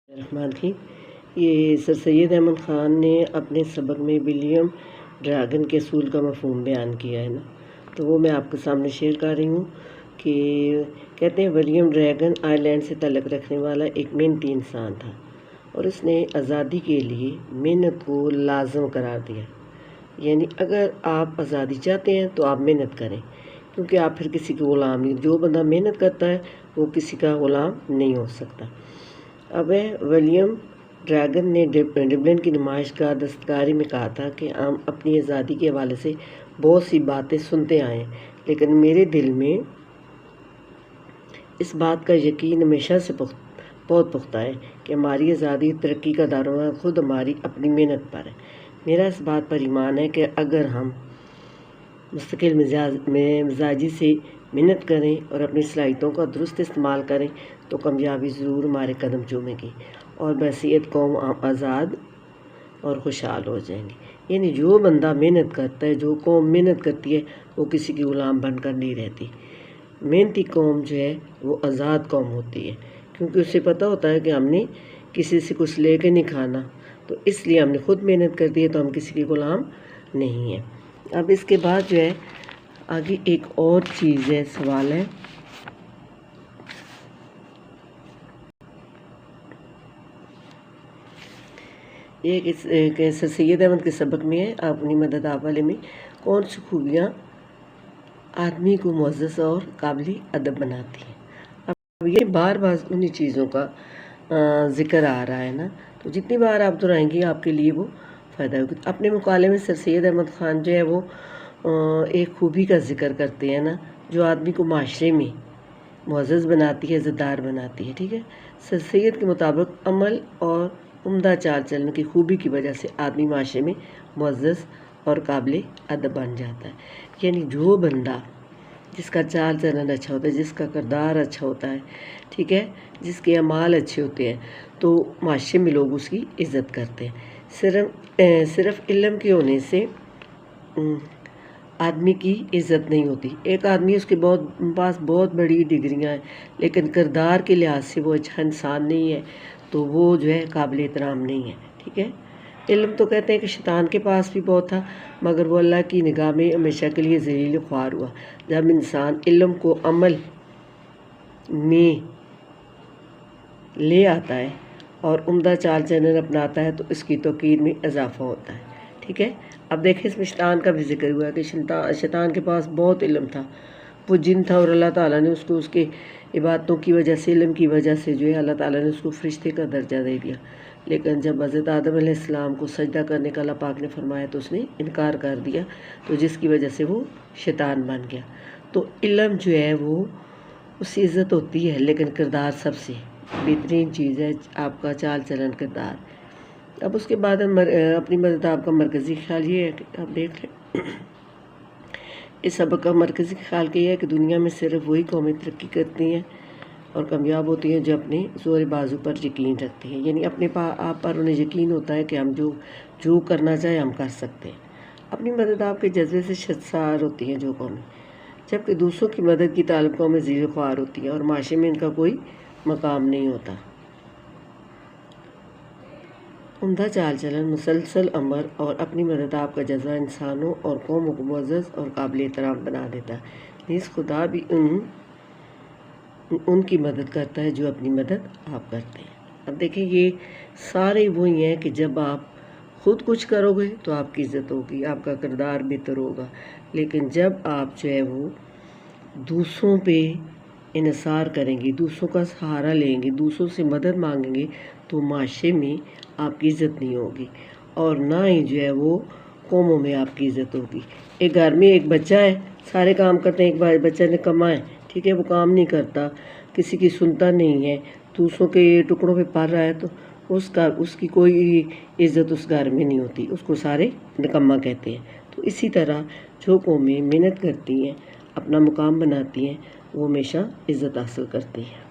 الرحمن الرحیم۔ یہ سر سید احمد خان نے اپنے سبق میں ولیم ڈریگن کے اصول کا مفہوم بیان کیا ہے نا، تو وہ میں آپ کے سامنے شیئر کر رہی ہوں کہ کہتے ہیں ولیم ڈریگن آئرلینڈ سے تعلق رکھنے والا ایک محنتی انسان تھا اور اس نے آزادی کے لیے محنت کو لازم قرار دیا۔ یعنی اگر آپ آزادی چاہتے ہیں تو آپ محنت کریں، کیونکہ آپ پھر کسی کے غلام نہیں۔ جو بندہ محنت کرتا ہے وہ کسی کا غلام نہیں ہو سکتا۔ اب ولیم ڈریگن نے ڈبلن کی نمائش گاہ دستکاری میں کہا تھا کہ ہم اپنی آزادی کے حوالے سے بہت سی باتیں سنتے آئے ہیں، لیکن میرے دل میں اس بات کا یقین ہمیشہ سے بہت پختہ ہے کہ ہماری آزادی ترقی کا دارومدار خود ہماری اپنی محنت پر ہے۔ میرا اس بات پر ایمان ہے کہ اگر ہم مستقل مزاجی سے محنت کریں اور اپنی صلاحیتوں کا درست استعمال کریں تو کامیابی ضرور ہمارے قدم چومے گی اور بحیثیت قوم آزاد اور خوشحال ہو جائیں گے۔ یعنی جو بندہ محنت کرتا ہے، جو قوم محنت کرتی ہے، وہ کسی کی غلام بن کر نہیں رہتی۔ محنتی قوم جو ہے وہ آزاد قوم ہوتی ہے، کیونکہ اسے پتہ ہوتا ہے کہ ہم نے کسی سے کچھ لے کے نہیں کھانا، تو اس لیے ہم نے خود محنت کر دی ہے، تو ہم کسی کی غلام نہیں ہیں۔ اب اس کے بعد جو ہے آگے ایک اور چیز ہے، سوال ہے یہ کہ سر سید احمد کے سبق میں ہے اپنی مدد آپ والے میں کون سی خوبیاں آدمی کو معزز اور قابل ادب بناتی ہیں۔ اب یہ بار بار انہی چیزوں کا ذکر آ رہا ہے نا، تو جتنی بار آپ دہرائیں گی آپ کے لیے وہ فائدہ ہوگا۔ اپنے مقالے میں سر سید احمد خان جو ہے وہ ایک خوبی کا ذکر کرتے ہیں نا، جو آدمی کو معاشرے میں معزز بناتی ہے، عزت دار بناتی ہے، ٹھیک ہے۔ سر سید کے مطابق عمل اور عمدہ چال چلن کی خوبی کی وجہ سے آدمی معاشرے میں معزز اور قابل ادب بن جاتا ہے۔ یعنی جو بندہ جس کا چال چلن اچھا ہوتا ہے، جس کا کردار اچھا ہوتا ہے، ٹھیک ہے، جس کے اعمال اچھے ہوتے ہیں، تو معاشرے میں لوگ اس کی عزت کرتے ہیں۔ صرف علم کے ہونے سے آدمی کی عزت نہیں ہوتی۔ ایک آدمی اس کے پاس بہت بڑی ڈگریاں ہیں، لیکن کردار کے لحاظ سے وہ اچھا انسان نہیں ہے، تو وہ جو ہے قابل احترام نہیں ہے، ٹھیک ہے۔ علم تو کہتے ہیں کہ شیطان کے پاس بھی بہت تھا، مگر وہ اللہ کی نگاہ میں ہمیشہ کے لیے ذلیل خوار ہوا۔ جب انسان علم کو عمل میں لے آتا ہے اور عمدہ چال چلن اپناتا ہے تو اس کی توقیر میں اضافہ ہوتا ہے، ٹھیک ہے۔ اب دیکھیں اس میں شیطان کا بھی ذکر ہوا کہ شیطان کے پاس بہت علم تھا، وہ جن تھا اور اللہ تعالیٰ نے اس کو اس کے عبادتوں کی وجہ سے، علم کی وجہ سے جو ہے اللہ تعالیٰ نے اس کو فرشتے کا درجہ دے دیا۔ لیکن جب حضرت آدم علیہ السلام کو سجدہ کرنے کا اللہ پاک نے فرمایا تو اس نے انکار کر دیا، تو جس کی وجہ سے وہ شیطان بن گیا۔ تو علم جو ہے وہ اس سے عزت ہوتی ہے، لیکن کردار سب سے بہترین چیز ہے، آپ کا چال چلن کردار۔ اب اس کے بعد اپنی مدد آپ کا مرکزی خیال یہ ہے کہ آپ دیکھ لیں، اس سبق کا مرکزی خیال یہ ہے کہ دنیا میں صرف وہی قومیں ترقی کرتی ہیں اور کامیاب ہوتی ہیں جو اپنے زور بازو پر یقین رکھتے ہیں۔ یعنی اپنے آپ پر انہیں یقین ہوتا ہے کہ ہم جو کرنا چاہے ہم کر سکتے ہیں۔ اپنی مدد آپ کے جذبے سے شرمسار ہوتی ہیں جو قومیں، جبکہ دوسروں کی مدد کی طالب قومیں ذلیل خوار ہوتی ہیں اور معاشرے میں ان کا کوئی مقام نہیں ہوتا۔ عمدہ چال چلن، مسلسل عمل اور اپنی مدد آپ کا جذبہ انسانوں اور قوموں کو معزز اور قابل احترام بنا دیتا ہے۔ نیز خدا بھی ان کی مدد کرتا ہے جو اپنی مدد آپ کرتے ہیں۔ اب دیکھیں یہ سارے وہی ہیں کہ جب آپ خود کچھ کرو گے تو آپ کی عزت ہوگی، آپ کا کردار بہتر ہوگا، لیکن جب آپ جو ہے وہ دوسروں پہ انحصار کریں گے، دوسروں کا سہارا لیں گے، دوسروں سے مدد مانگیں گے تو معاشرے میں آپ کی عزت نہیں ہوگی اور نہ ہی جو ہے وہ قوموں میں آپ کی عزت ہوگی۔ ایک گھر میں ایک بچہ ہے، سارے کام کرتے ہیں، ایک بچہ نے کمائے، ٹھیک ہے، وہ کام نہیں کرتا، کسی کی سنتا نہیں ہے، دوسروں کے ٹکڑوں پہ پڑ رہا ہے، تو اس کی کوئی عزت اس گھر میں نہیں ہوتی، اس کو سارے نکما کہتے ہیں۔ تو اسی طرح جو قومیں محنت کرتی ہیں، اپنا مقام بناتی ہیں، وہ ہمیشہ عزت حاصل کرتی ہیں۔